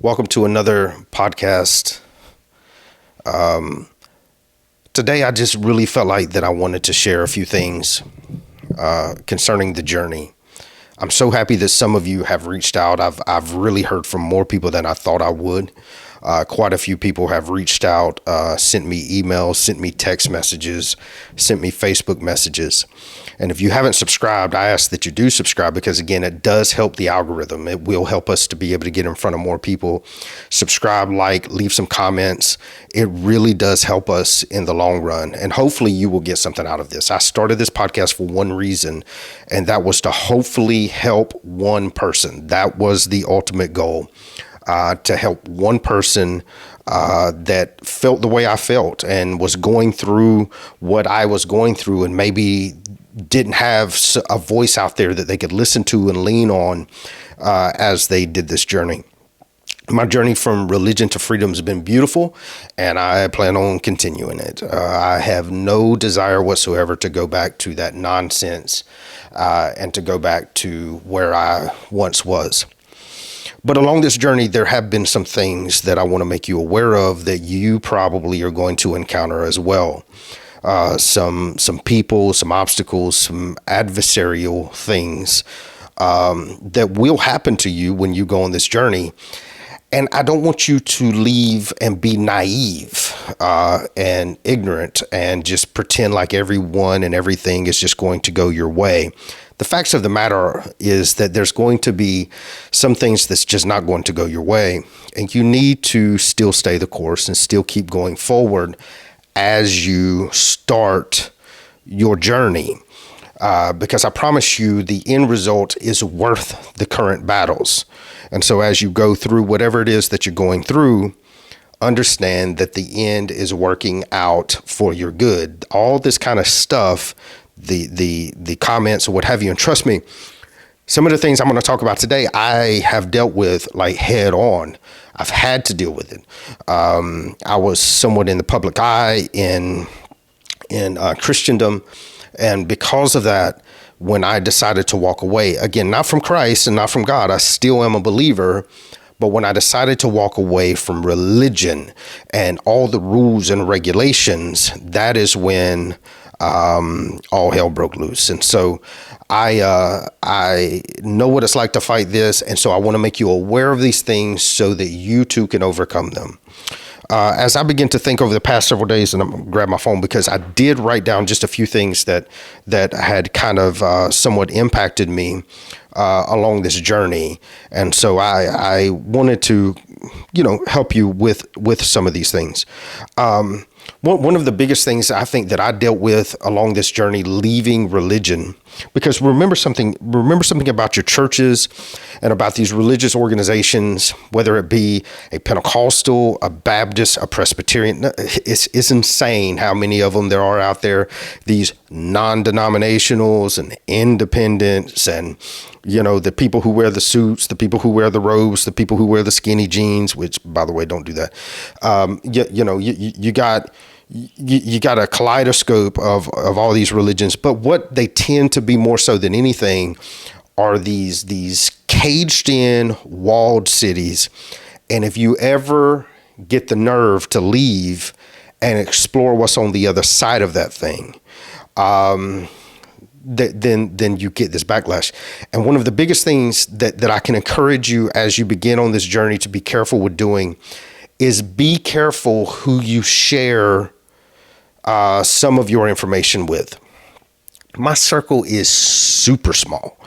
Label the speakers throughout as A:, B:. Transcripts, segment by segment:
A: Welcome to another podcast. Today, I just really felt like that I wanted to share a few things concerning the journey. I'm so happy that some of you have reached out. I've really heard from more people than I thought I would. Quite a few people have reached out, sent me emails, sent me text messages, sent me Facebook messages. And if you haven't subscribed, I ask that you do subscribe because, again, it does help the algorithm. It will help us to be able to get in front of more people. Subscribe, leave some comments. It really does help us in the long run. And hopefully you will get something out of this. I started this podcast for one reason, and that was to hopefully help one person. That was the ultimate goal. To help one person that felt the way I felt and was going through what I was going through and maybe didn't have a voice out there that they could listen to and lean on as they did this journey. My journey from religion to freedom has been beautiful, and I plan on continuing it. I have no desire whatsoever to go back to that nonsense and to go back to where I once was. But along this journey, there have been some things that I want to make you aware of that you probably are going to encounter as well. Some people, some obstacles, some adversarial things that will happen to you when you go on this journey. And I don't want you to leave and be naive and ignorant and just pretend like everyone and everything is just going to go your way. The facts of the matter is that there's going to be some things that's just not going to go your way. And you need to still stay the course and still keep going forward as you start your journey. Because I promise you, the end result is worth the current battles. And so as you go through whatever it is that you're going through, understand that the end is working out for your good. All this kind of stuff, the comments or what have you, and trust me, some of the things I'm going to talk about today, I have dealt with like head on. I've had to deal with it. I was somewhat in the public eye in Christendom. And because of that, when I decided to walk away, again, not from Christ and not from God, I still am a believer. But when I decided to walk away from religion and all the rules and regulations, that is when all hell broke loose. And so I know what it's like to fight this. And so I want to make you aware of these things so that you too can overcome them. As I begin to think over the past several days, and I'm going to grab my phone because I did write down just a few things that had kind of somewhat impacted me along this journey. And so I wanted to, help you with some of these things. One of the biggest things I think that I dealt with along this journey, leaving religion, because remember something about your churches and about these religious organizations, whether it be a Pentecostal, a Baptist, a Presbyterian. It's insane how many of them there are out there, these non-denominationals and independents and, the people who wear the suits, the people who wear the robes, the people who wear the skinny jeans, which, by the way, don't do that. You got a kaleidoscope of all these religions, but what they tend to be more so than anything are these caged in, walled cities. And if you ever get the nerve to leave and explore what's on the other side of that thing, then you get this backlash. And one of the biggest things that I can encourage you as you begin on this journey to be careful with doing is be careful who you share some of your information with. My circle is super small.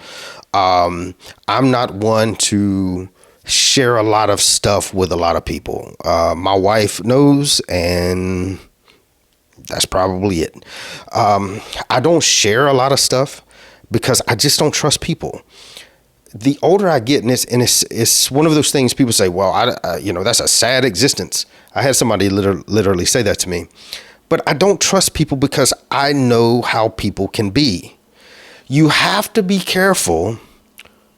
A: I'm not one to share a lot of stuff with a lot of people. My wife knows, and that's probably it. I don't share a lot of stuff because I just don't trust people. The older I get, and it's one of those things people say, well, that's a sad existence. I had somebody literally say that to me. But I don't trust people because I know how people can be. You have to be careful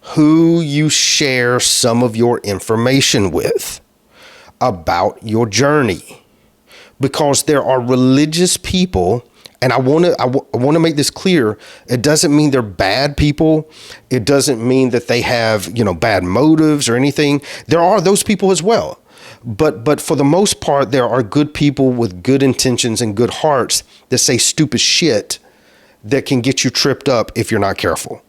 A: who you share some of your information with about your journey, because there are religious people And I want to make this clear. It doesn't mean they're bad people. It doesn't mean that they have, bad motives or anything. There are those people as well. But for the most part, there are good people with good intentions and good hearts that say stupid shit that can get you tripped up if you're not careful.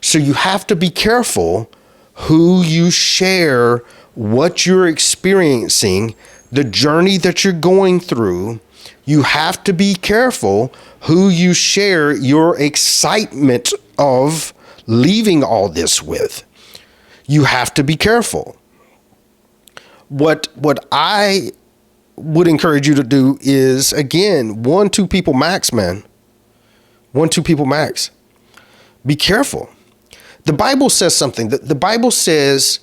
A: So you have to be careful who you share, what you're experiencing, the journey that you're going through. You have to be careful who you share your excitement of leaving all this with. You have to be careful. What I would encourage you to do is, again, 1-2 people max, man. 1-2 people max. Be careful. The Bible says something. The Bible says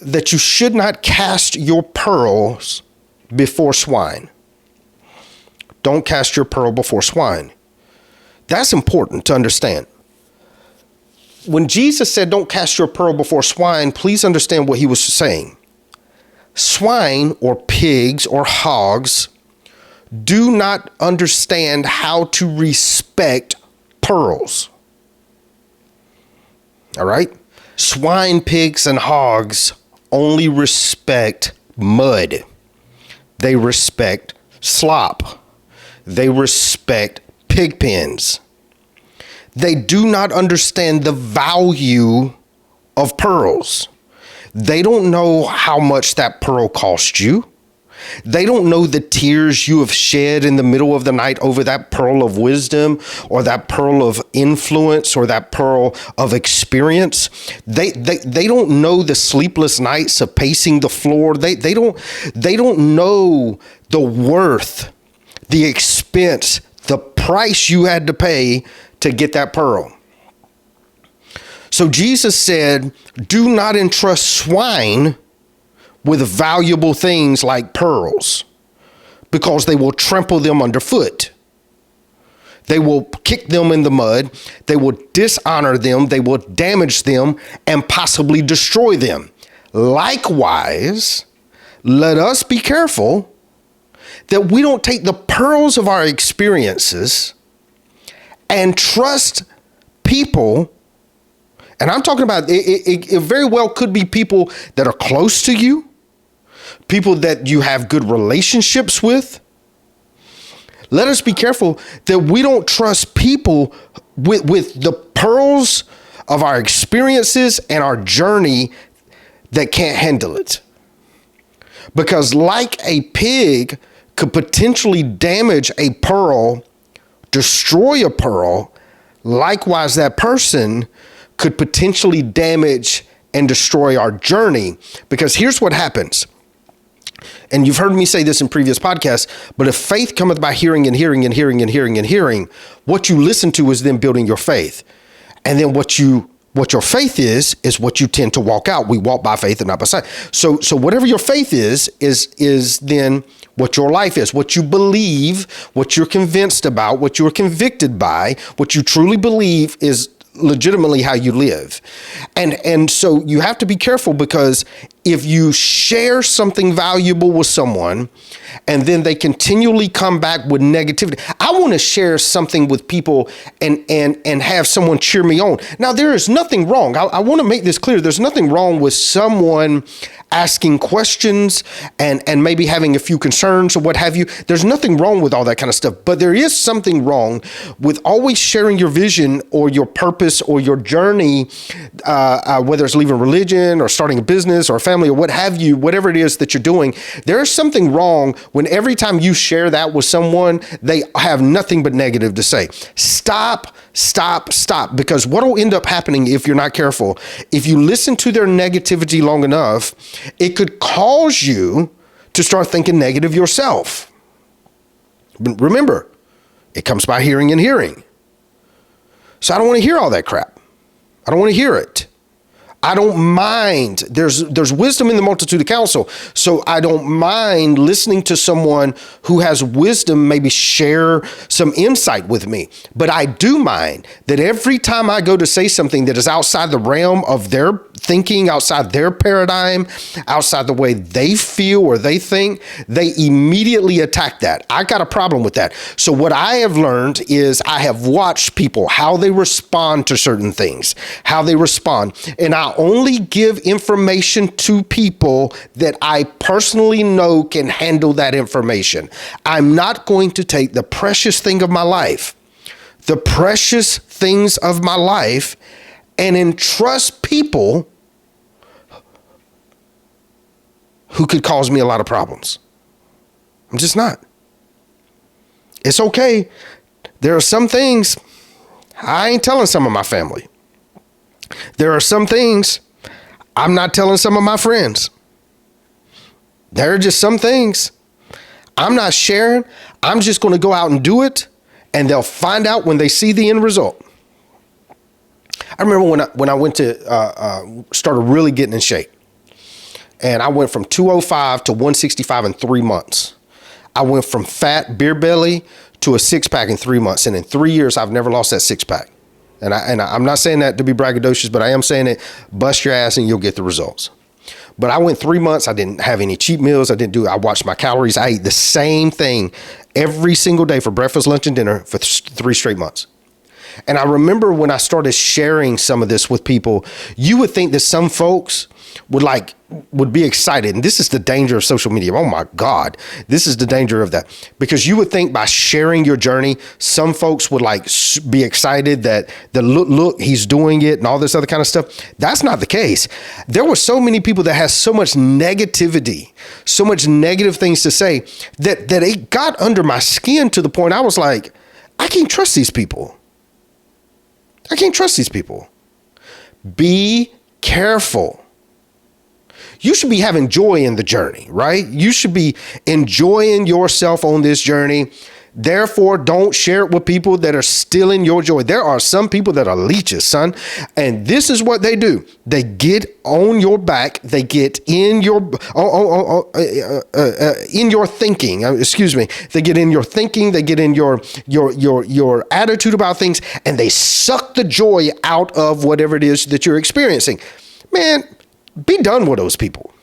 A: that you should not cast your pearls before swine. Don't cast your pearl before swine. That's important to understand. When Jesus said, don't cast your pearl before swine, please understand what he was saying. Swine or pigs or hogs do not understand how to respect pearls. All right? Swine, pigs, and hogs only respect mud. They respect slop. They respect pig pens. They do not understand the value of pearls. They don't know how much that pearl cost you. They don't know the tears you have shed in the middle of the night over that pearl of wisdom or that pearl of influence or that pearl of experience. They don't know the sleepless nights of pacing the floor. They don't know the worth, the expense, the price you had to pay to get that pearl. So Jesus said, do not entrust swine with valuable things like pearls, because they will trample them underfoot. They will kick them in the mud. They will dishonor them. They will damage them and possibly destroy them. Likewise, let us be careful that we don't take the pearls of our experiences and trust people. And I'm talking about, it very well could be people that are close to you, people that you have good relationships with. Let us be careful that we don't trust people with the pearls of our experiences and our journey that can't handle it. Because like a pig could potentially damage a pearl, destroy a pearl, likewise that person could potentially damage and destroy our journey. Because here's what happens. And you've heard me say this in previous podcasts, but if faith cometh by hearing and hearing and hearing and hearing and hearing, what you listen to is then building your faith. And then what your faith is what you tend to walk out. We walk by faith and not by sight. So whatever your faith is then what your life is, what you believe, what you're convinced about, what you're convicted by, what you truly believe is legitimately how you live. And so you have to be careful, because if you share something valuable with someone and then they continually come back with negativity, I want to share something with people and have someone cheer me on. Now, there is nothing wrong. I want to make this clear. There's nothing wrong with someone asking questions and maybe having a few concerns or what have you. There's nothing wrong with all that kind of stuff. But there is something wrong with always sharing your vision or your purpose or your journey, whether it's leaving religion or starting a business or a family or what have you, whatever it is that you're doing. There is something wrong when every time you share that with someone, they have nothing but negative to say. Stop. Because what will end up happening if you're not careful, if you listen to their negativity long enough, it could cause you to start thinking negative yourself. But remember, it comes by hearing and hearing. So I don't want to hear all that crap. I don't want to hear it. I don't mind. There's wisdom in the multitude of counsel. So I don't mind listening to someone who has wisdom, maybe share some insight with me. But I do mind that every time I go to say something that is outside the realm of their thinking, outside their paradigm, outside the way they feel or they think, they immediately attack that. I got a problem with that. So what I have learned is I have watched people, how they respond to certain things, how they respond. And I only give information to people that I personally know can handle that information. I'm not going to take the precious thing of my life, the precious things of my life, and entrust people who could cause me a lot of problems. I'm just not. It's okay. There are some things I ain't telling some of my family. There are some things I'm not telling some of my friends. There are just some things I'm not sharing. I'm just going to go out and do it, and they'll find out when they see the end result. I remember when I went to started really getting in shape, and I went from 205 to 165 in 3 months. I went from fat beer belly to a six pack in 3 months, and in 3 years I've never lost that six pack. And I'm not saying that to be braggadocious, but I am saying it. Bust your ass and you'll get the results. But I went 3 months. I didn't have any cheat meals. I watched my calories. I ate the same thing every single day for breakfast, lunch, and dinner for 3 straight months. And I remember when I started sharing some of this with people, you would think that some folks would be excited. And this is the danger of social media. Oh my God, this is the danger of that. Because you would think by sharing your journey, some folks would be excited that look, he's doing it and all this other kind of stuff. That's not the case. There were so many people that had so much negativity, so much negative things to say that it got under my skin to the point I was like, I can't trust these people. I can't trust these people. Be careful. You should be having joy in the journey, right? You should be enjoying yourself on this journey. Therefore, don't share it with people that are stealing your joy. There are some people that are leeches, son. And this is what they do. They get on your back. They get in your in your thinking. Excuse me. They get in your thinking. They get in your attitude about things, and they suck the joy out of whatever it is that you're experiencing. Man, be done with those people.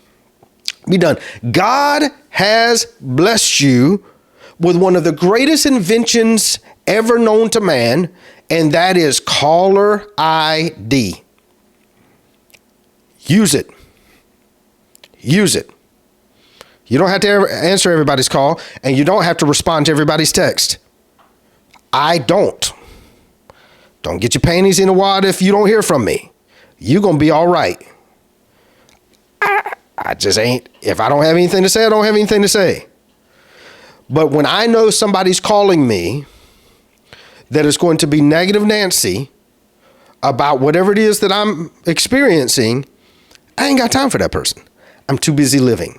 A: Be done. God has blessed you with one of the greatest inventions ever known to man, and that is caller ID. Use it. Use it. You don't have to answer everybody's call, and you don't have to respond to everybody's text. I don't. Don't get your panties in a wad if you don't hear from me. You're going to be all right. I just ain't. If I don't have anything to say, I don't have anything to say. But when I know somebody's calling me that is going to be negative Nancy about whatever it is that I'm experiencing, I ain't got time for that person. I'm too busy living.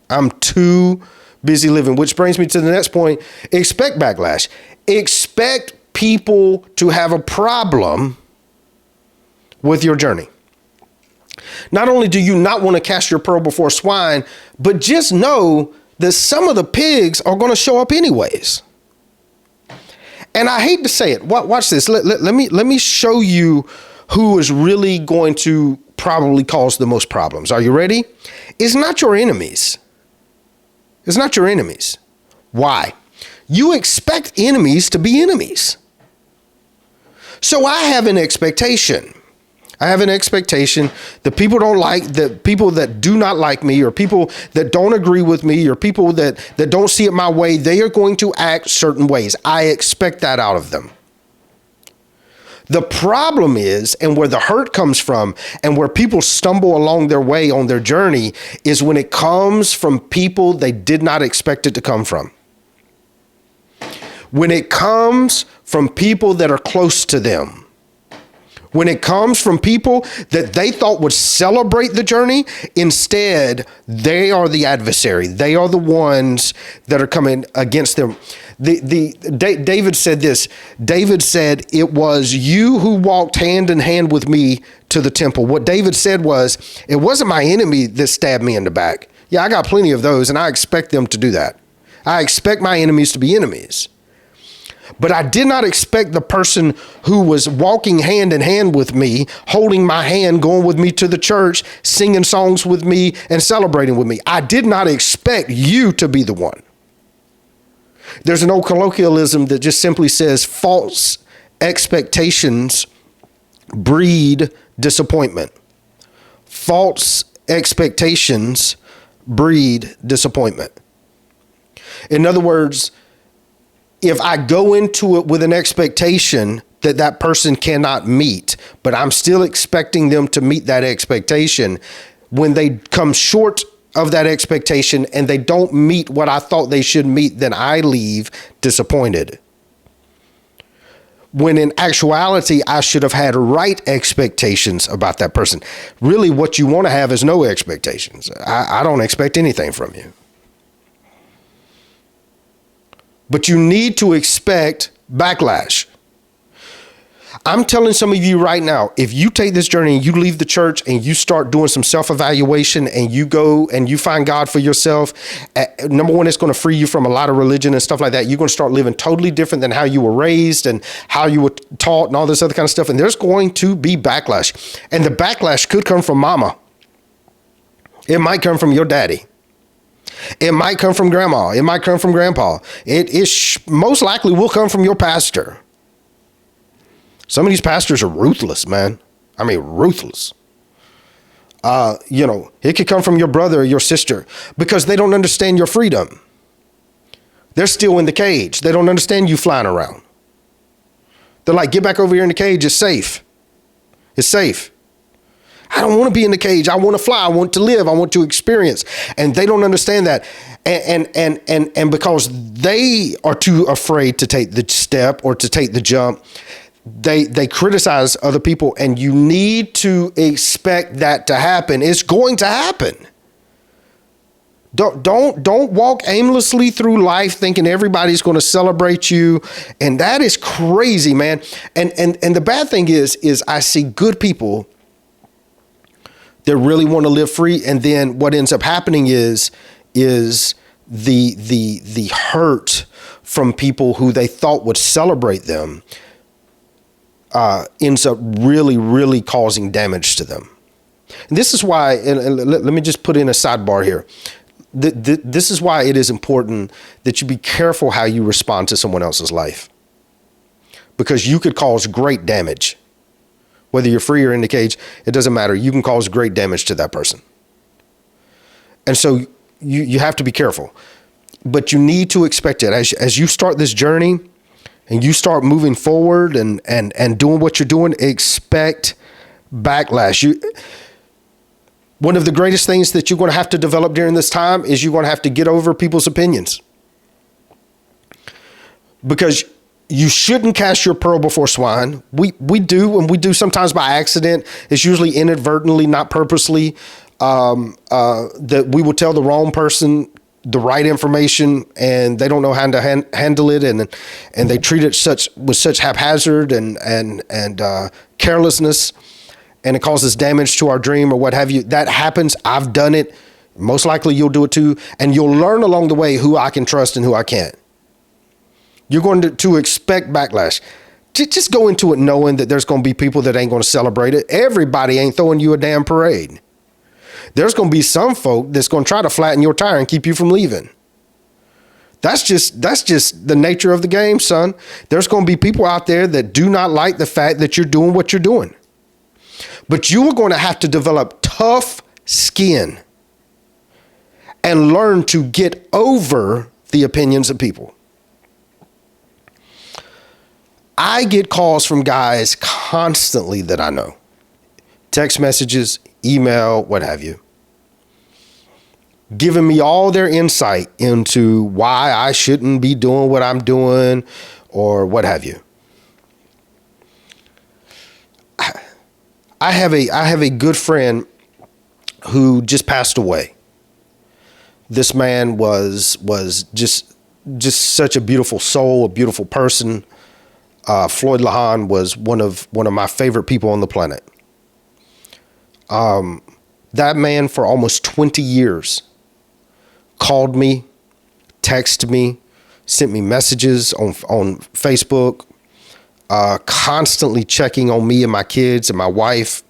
A: I'm too busy living, which brings me to the next point. Expect backlash. Expect people to have a problem with your journey. Not only do you not want to cast your pearl before swine, but just know that some of the pigs are going to show up anyways. And I hate to say it. Watch this. Let me show you who is really going to probably cause the most problems. Are you ready? It's not your enemies. It's not your enemies. Why? You expect enemies to be enemies. So I have an expectation. The people don't like, the people that do not like me, or people that don't agree with me, or people that don't see it my way, they are going to act certain ways. I expect that out of them. The problem is, and where the hurt comes from, and where people stumble along their way on their journey, is when it comes from people they did not expect it to come from. When it comes from people that are close to them. When it comes from people that they thought would celebrate the journey, instead, they are the adversary. They are the ones that are coming against them. David said this. David said, it was you who walked hand in hand with me to the temple. What David said was, it wasn't my enemy that stabbed me in the back. Yeah, I got plenty of those, and I expect them to do that. I expect my enemies to be enemies. But I did not expect the person who was walking hand in hand with me, holding my hand, going with me to the church, singing songs with me, and celebrating with me. I did not expect you to be the one. There's an old colloquialism that just simply says false expectations breed disappointment. False expectations breed disappointment. In other words, if I go into it with an expectation that that person cannot meet, but I'm still expecting them to meet that expectation, when they come short of that expectation and they don't meet what I thought they should meet, then I leave disappointed. When in actuality, I should have had right expectations about that person. Really, what you want to have is no expectations. I don't expect anything from you. But you need to expect backlash. I'm telling some of you right now, if you take this journey and you leave the church and you start doing some self-evaluation and you go and you find God for yourself, number one, it's going to free you from a lot of religion and stuff like that. You're going to start living totally different than how you were raised and how you were taught and all this other kind of stuff. And there's going to be backlash. And the backlash could come from mama. It might come from your daddy. It might come from grandma. It might come from grandpa. It most likely will come from your pastor. Some of these pastors are ruthless, man. I mean, ruthless. It could come from your brother or your sister because they don't understand your freedom. They're still in the cage. They don't understand you flying around. They're like, get back over here in the cage. It's safe. It's safe. I don't want to be in the cage. I want to fly. I want to live. I want to experience. And they don't understand that. And because they are too afraid to take the step or to take the jump, they criticize other people. And you need to expect that to happen. It's going to happen. Don't walk aimlessly through life thinking everybody's going to celebrate you. And that is crazy, man. And the bad thing is I see good people that really want to live free. And then what ends up happening is the hurt from people who they thought would celebrate them ends up really, really causing damage to them. And this is why, and let me just put in a sidebar here. This is why it is important that you be careful how you respond to someone else's life, because you could cause great damage. Whether you're free or in the cage, it doesn't matter. You can cause great damage to that person. And so you have to be careful. But you need to expect it. As you start this journey and you start moving forward and doing what you're doing, expect backlash. One of the greatest things that you're going to have to develop during this time is you're going to have to get over people's opinions. Because you shouldn't cast your pearl before swine. We do, and we do sometimes by accident. It's usually inadvertently, not purposely, that we will tell the wrong person the right information, and they don't know how to handle it, and they treat it with such haphazard and carelessness, and it causes damage to our dream or what have you. That happens. I've done it. Most likely you'll do it too, and you'll learn along the way who I can trust and who I can't. You're going to expect backlash. Just go into it knowing that there's going to be people that ain't going to celebrate it. Everybody ain't throwing you a damn parade. There's going to be some folk that's going to try to flatten your tire and keep you from leaving. That's just the nature of the game, son. There's going to be people out there that do not like the fact that you're doing what you're doing. But you are going to have to develop tough skin and learn to get over the opinions of people. I get calls from guys constantly that I know. Text messages, email, what have you. Giving me all their insight into why I shouldn't be doing what I'm doing or what have you. I have a good friend who just passed away. This man was just such a beautiful soul, a beautiful person. Floyd Lahan was one of my favorite people on the planet. That man for almost 20 years called me, texted me, sent me messages on Facebook, constantly checking on me and my kids and my wife.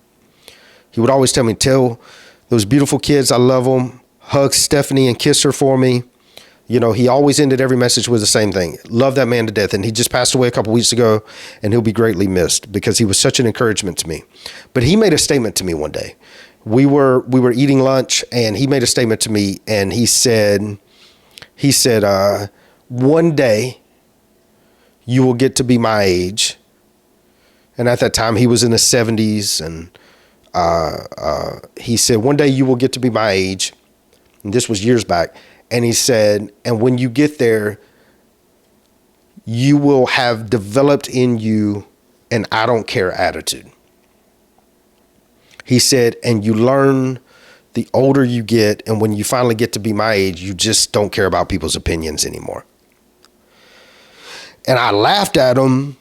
A: He would always tell me, tell those beautiful kids I love them, hug Stephanie and kiss her for me. You know, he always ended every message with the same thing. Love that man to death. And he just passed away a couple weeks ago, and he'll be greatly missed because he was such an encouragement to me. But he made a statement to me one day. We were eating lunch, and he made a statement to me, and he said, one day you will get to be my age. And at that time he was in the 70s, and he said, one day you will get to be my age. And this was years back. And he said, and when you get there, you will have developed in you an I don't care attitude. He said, and you learn the older you get, and when you finally get to be my age, you just don't care about people's opinions anymore. And I laughed at him,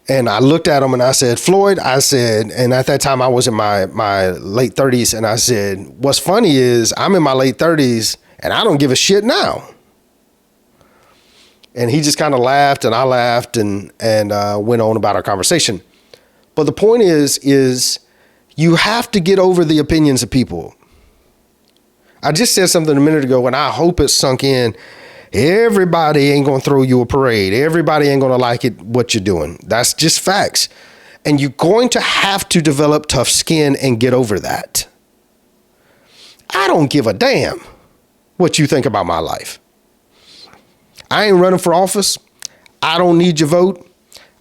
A: and I looked at him, and I said, Floyd, I said, and at that time I was in my late 30s, and I said, what's funny is I'm in my late 30s, and I don't give a shit now. And he just kind of laughed, and I laughed, and went on about our conversation. But the point is you have to get over the opinions of people. I just said something a minute ago, and I hope it sunk in. Everybody ain't going to throw you a parade. Everybody ain't going to like it, what you're doing. That's just facts. And you're going to have to develop tough skin and get over that. I don't give a damn what you think about my life. I ain't running for office. I don't need your vote.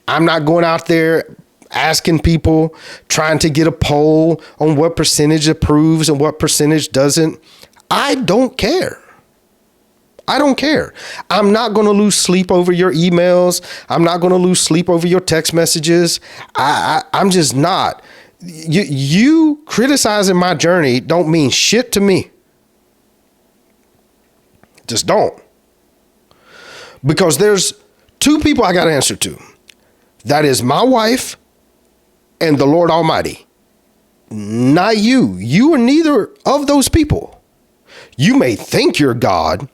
A: I'm not going out there asking people, trying to get a poll on what percentage approves and what percentage doesn't. I don't care. I don't care. I'm not going to lose sleep over your emails. I'm not going to lose sleep over your text messages. I'm just not. You criticizing my journey don't mean shit to me. Just don't. Because there's two people I got to answer to. That is my wife and the Lord Almighty. Not you. You are neither of those people. You may think you're God,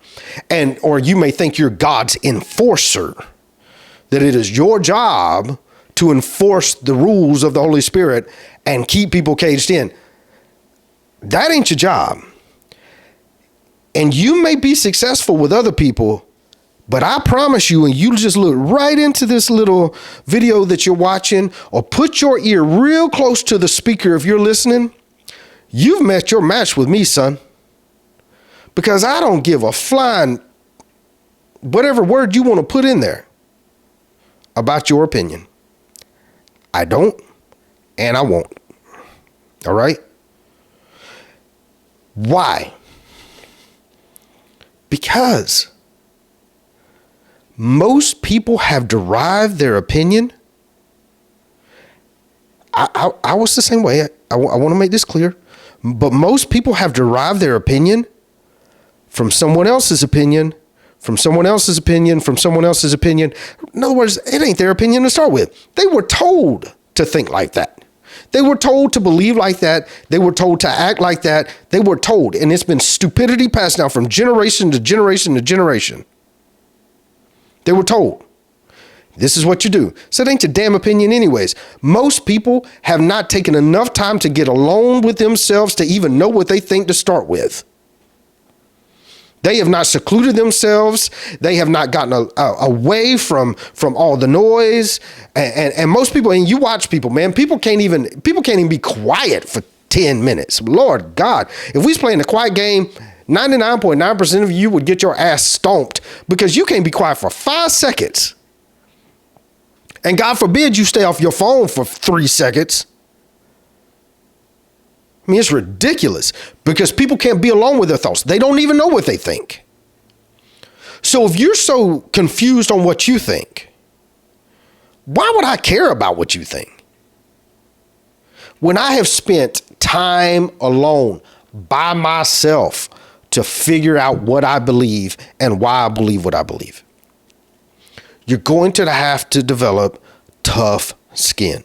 A: or you may think you're God's enforcer, that it is your job to enforce the rules of the Holy Spirit and keep people caged in. That ain't your job. And you may be successful with other people, but I promise you, and you just look right into this little video that you're watching, or put your ear real close to the speaker if you're listening, you've met your match with me, son. Because I don't give a flying whatever word you want to put in there about your opinion. I don't, and I won't. All right? Why? Because most people have derived their opinion. I was the same way. I want to make this clear. But most people have derived their opinion from someone else's opinion, from someone else's opinion, from someone else's opinion. In other words, it ain't their opinion to start with. They were told to think like that. They were told to believe like that. They were told to act like that. They were told, and it's been stupidity passed down from generation to generation to generation. They were told, this is what you do. So it ain't your damn opinion anyways. Most people have not taken enough time to get alone with themselves to even know what they think to start with. They have not secluded themselves. They have not gotten away from all the noise. And most people, and you watch people, man, people can't even be quiet for 10 minutes. Lord God, if we was playing the quiet game, 99.9% of you would get your ass stomped because you can't be quiet for 5 seconds. And God forbid you stay off your phone for 3 seconds. I mean, it's ridiculous because people can't be alone with their thoughts. They don't even know what they think. So if you're so confused on what you think, why would I care about what you think? When I have spent time alone by myself to figure out what I believe and why I believe what I believe, you're going to have to develop tough skin.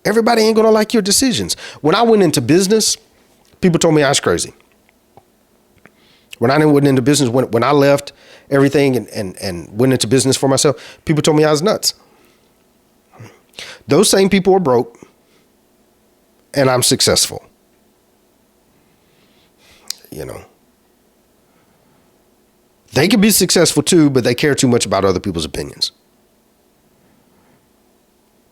A: Everybody ain't going to like your decisions. When I went into business, people told me I was crazy. When I went into business, when I left everything and went into business for myself, people told me I was nuts. Those same people are broke, and I'm successful. You know, they can be successful too, but they care too much about other people's opinions.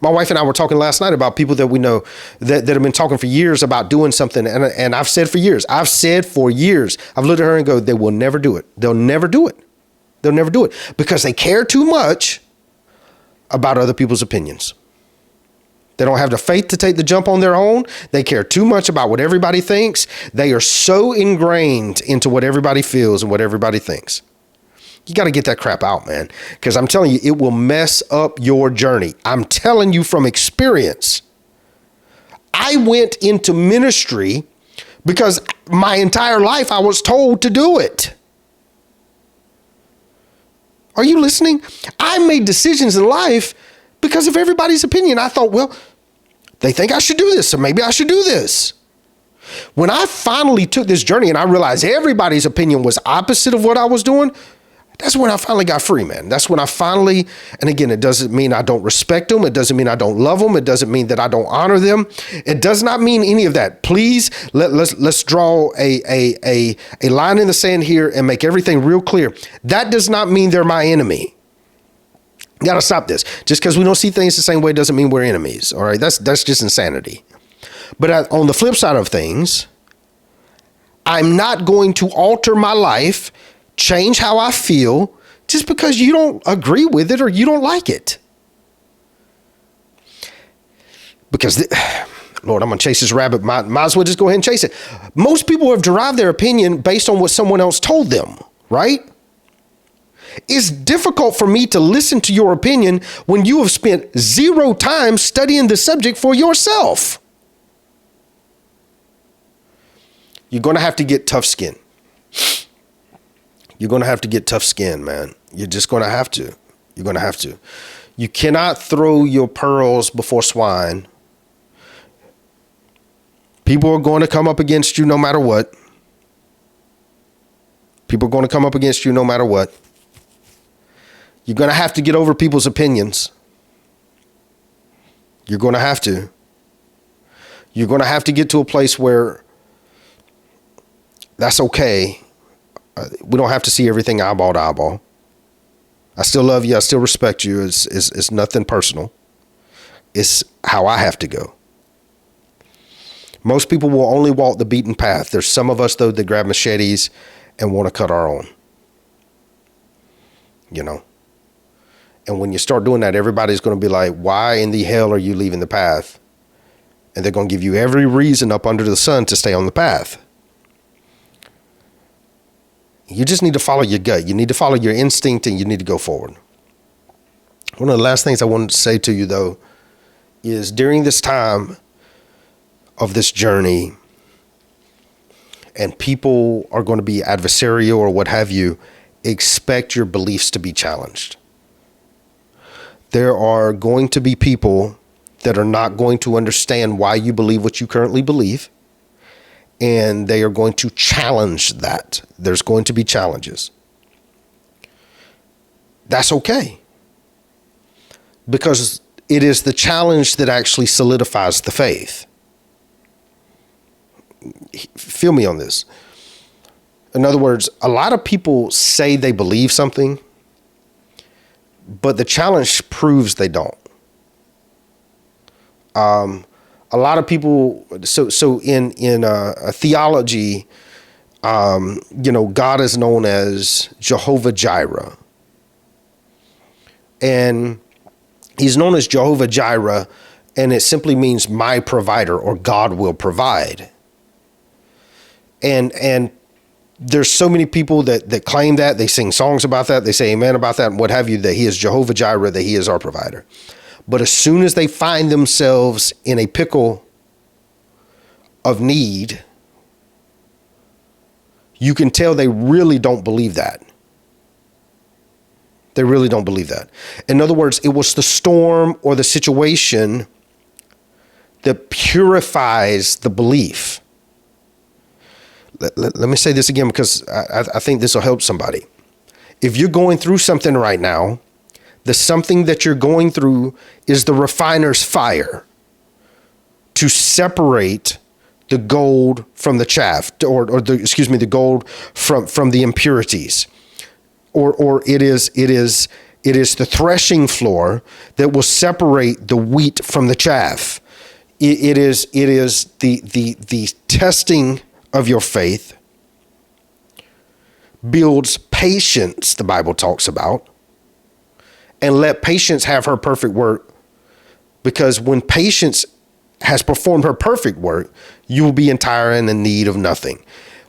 A: My wife and I were talking last night about people that we know that have been talking for years about doing something. And I've said for years, I've looked at her and go, they will never do it. They'll never do it. They'll never do it because they care too much about other people's opinions. They don't have the faith to take the jump on their own. They care too much about what everybody thinks. They are so ingrained into what everybody feels and what everybody thinks. You got to get that crap out, man, because I'm telling you, it will mess up your journey. I'm telling you from experience. I went into ministry because my entire life I was told to do it. Are you listening? I made decisions in life because of everybody's opinion. I thought, well, they think I should do this, so maybe I should do this. When I finally took this journey and I realized everybody's opinion was opposite of what I was doing, that's when I finally got free, man. That's when I finally, and again, it doesn't mean I don't respect them. It doesn't mean I don't love them. It doesn't mean that I don't honor them. It does not mean any of that. Please, let's draw a line in the sand here and make everything real clear. That does not mean they're my enemy. You got to stop this. Just because we don't see things the same way doesn't mean we're enemies. All right, that's just insanity. But on the flip side of things, I'm not going to alter my life, change how I feel just because you don't agree with it or you don't like it. Because, Lord, I'm going to chase this rabbit. Might as well just go ahead and chase it. Most people have derived their opinion based on what someone else told them, right? It's difficult for me to listen to your opinion when you have spent 0 time studying the subject for yourself. You're going to have to get tough skin. You're going to have to get tough skin, man. You're just going to have to. You're going to have to. You cannot throw your pearls before swine. People are going to come up against you no matter what. People are going to come up against you no matter what. You're going to have to get over people's opinions. You're going to have to. You're going to have to get to a place where that's okay. We don't have to see everything eyeball to eyeball. I still love you. I still respect you. It's nothing personal. It's how I have to go. Most people will only walk the beaten path. There's some of us, though, that grab machetes and want to cut our own. You know? And when you start doing that, everybody's going to be like, why in the hell are you leaving the path? And they're going to give you every reason up under the sun to stay on the path. You just need to follow your gut. You need to follow your instinct and you need to go forward. One of the last things I wanted to say to you, though, is during this time of this journey and people are going to be adversarial or what have you, expect your beliefs to be challenged. There are going to be people that are not going to understand why you believe what you currently believe. And they are going to challenge that. There's going to be challenges. That's okay. Because it is the challenge that actually solidifies the faith. Feel me on this. In other words, a lot of people say they believe something, but the challenge proves they don't. A lot of people, so in theology, God is known as Jehovah Jireh. And he's known as Jehovah Jireh, and it simply means my provider, or God will provide. And there's so many people that claim that. They sing songs about that. They say amen about that and what have you, that he is Jehovah Jireh, that he is our provider. But as soon as they find themselves in a pickle of need, you can tell they really don't believe that. They really don't believe that. In other words, it was the storm or the situation that purifies the belief. let me say this again, because I think this will help somebody. If you're going through something right now, the something that you're going through is the refiner's fire to separate the gold from the chaff, or the gold from the impurities, or it is the threshing floor that will separate the wheat from the chaff. It is the testing of your faith builds patience, the Bible talks about, and let patience have her perfect work, because when patience has performed her perfect work, you will be entire and in need of nothing.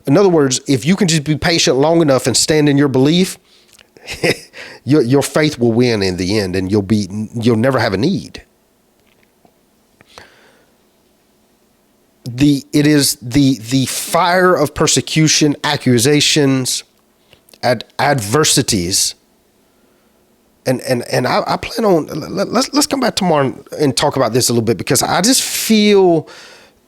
A: In other words, if you can just be patient long enough and stand in your belief, your faith will win in the end, and you'll never have a need. It is the fire of persecution, accusations, adversities. And I plan on, let's come back tomorrow and talk about this a little bit, because I just feel,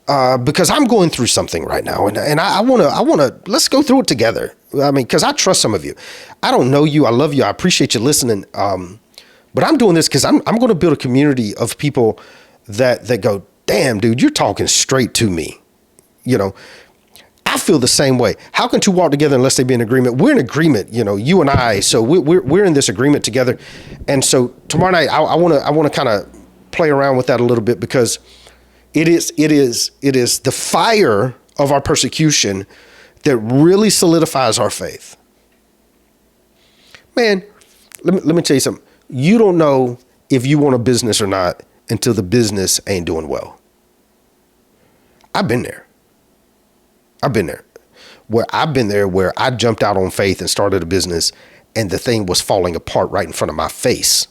A: because I'm going through something right now, and I want to, let's go through it together. I mean, because I trust some of you. I don't know you. I love you. I appreciate you listening. But I'm doing this because I'm going to build a community of people that go, damn, dude, you're talking straight to me. You know, I feel the same way. How can two walk together unless they be in agreement? We're in agreement, you and I. So we're in this agreement together. And so tomorrow night, I want to kind of play around with that a little bit, because it is the fire of our persecution that really solidifies our faith. Man, let me tell you something. You don't know if you want a business or not until the business ain't doing well. I've been there. Where I jumped out on faith and started a business, and the thing was falling apart right in front of my face.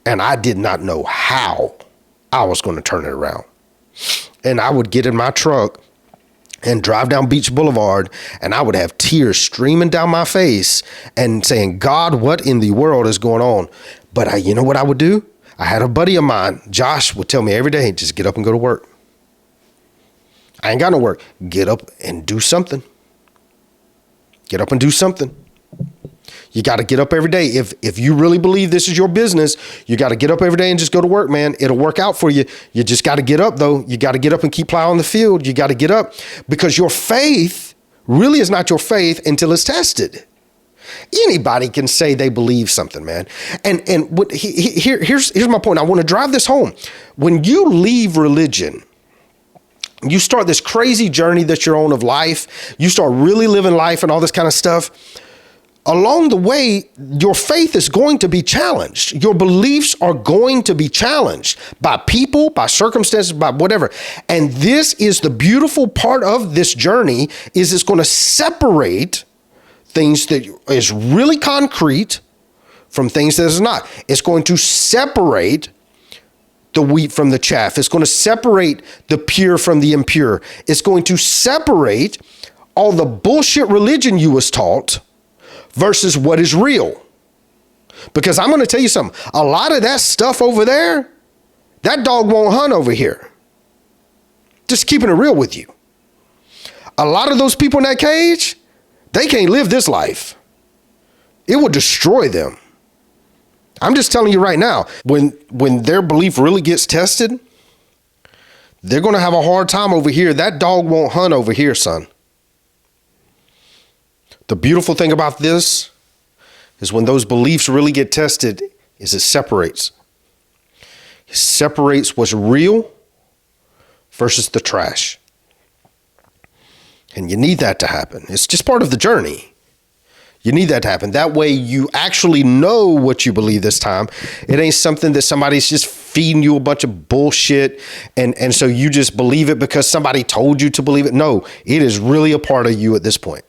A: And I did not know how I was going to turn it around. And I would get in my truck and drive down Beach Boulevard, and I would have tears streaming down my face and saying, God, what in the world is going on? But you know what I would do? I had a buddy of mine, Josh, would tell me every day, just get up and go to work. I ain't got no work. Get up and do something. Get up and do something. You got to get up every day. If you really believe this is your business, you got to get up every day and just go to work, man. It'll work out for you. You just got to get up, though. You got to get up and keep plowing the field. You got to get up, because your faith really is not your faith until it's tested. Anybody can say they believe something, man. And here's my point. I want to drive this home. When you leave religion, you start this crazy journey that you're on of life. You start really living life and all this kind of stuff. Along the way, your faith is going to be challenged. Your beliefs are going to be challenged by people, by circumstances, by whatever. And this is the beautiful part of this journey, is it's going to separate things that is really concrete from things that is not. It's going to separate the wheat from the chaff. It's going to separate the pure from the impure. It's going to separate all the bullshit religion you was taught versus what is real. Because I'm going to tell you something. A lot of that stuff over there, that dog won't hunt over here. Just keeping it real with you. A lot of those people in that cage, they can't live this life. It will destroy them. I'm just telling you right now, when their belief really gets tested, they're going to have a hard time over here. That dog won't hunt over here, son. The beautiful thing about this is when those beliefs really get tested, is it separates. It separates what's real versus the trash. And you need that to happen. It's just part of the journey. You need that to happen. That way you actually know what you believe this time. It ain't something that somebody's just feeding you a bunch of bullshit and so you just believe it because somebody told you to believe it. No, it is really a part of you at this point.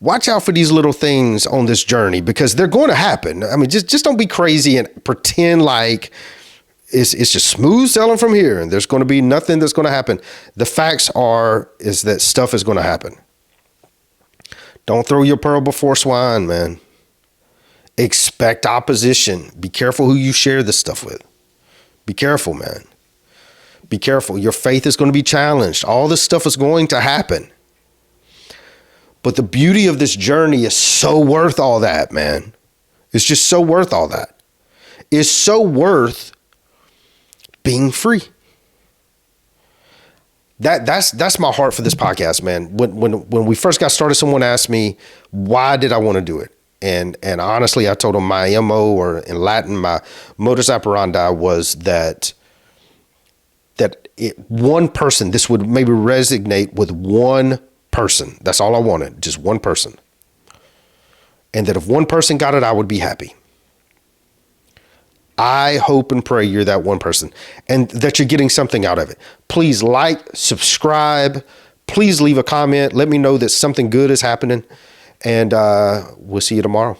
A: Watch out for these little things on this journey, because they're going to happen. I mean, just don't be crazy and pretend like it's just smooth sailing from here and there's going to be nothing that's going to happen. The facts is that stuff is going to happen. Don't throw your pearl before swine, man. Expect opposition. Be careful who you share this stuff with. Be careful, man. Be careful. Your faith is going to be challenged. All this stuff is going to happen. But the beauty of this journey is so worth all that, man. It's just so worth all that. It's so worth being free. That's my heart for this podcast, man. When we first got started, someone asked me, why did I want to do it? And honestly, I told them my MO, or in Latin, my modus operandi, was that one person, this would maybe resonate with one person. That's all I wanted, just one person. And that if one person got it, I would be happy. I hope and pray you're that one person and that you're getting something out of it. Please like, subscribe. Please leave a comment. Let me know that something good is happening. And we'll see you tomorrow.